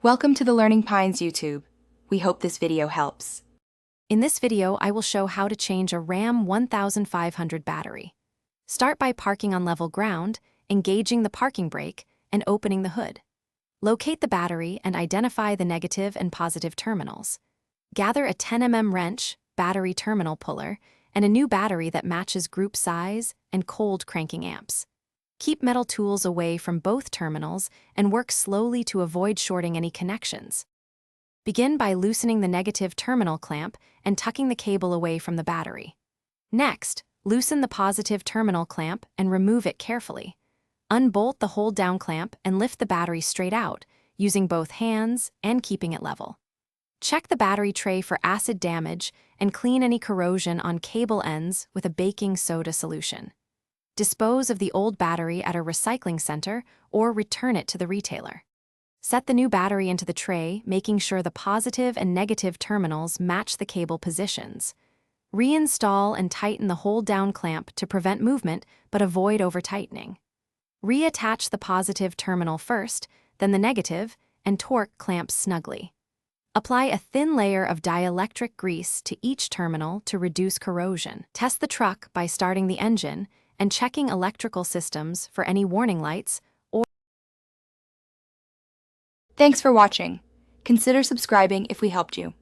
Welcome to the Learning Pines YouTube. We hope this video helps. In this video, I will show how to change a RAM 1500 battery. Start by parking on level ground, engaging the parking brake, and opening the hood. Locate the battery and identify the negative and positive terminals. Gather a 10 mm wrench, battery terminal puller, and a new battery that matches group size and cold cranking amps. Keep metal tools away from both terminals and work slowly to avoid shorting any connections. Begin by loosening the negative terminal clamp and tucking the cable away from the battery. Next, loosen the positive terminal clamp and remove it carefully. Unbolt the hold-down clamp and lift the battery straight out, using both hands and keeping it level. Check the battery tray for acid damage and clean any corrosion on cable ends with a baking soda solution. Dispose of the old battery at a recycling center or return it to the retailer. Set the new battery into the tray, making sure the positive and negative terminals match the cable positions. Reinstall and tighten the hold-down clamp to prevent movement but avoid over-tightening. Reattach the positive terminal first, then the negative, and torque clamps snugly. Apply a thin layer of dielectric grease to each terminal to reduce corrosion. Test the truck by starting the engine and checking electrical systems for any warning lights or. Thanks for watching. Consider subscribing if we helped you.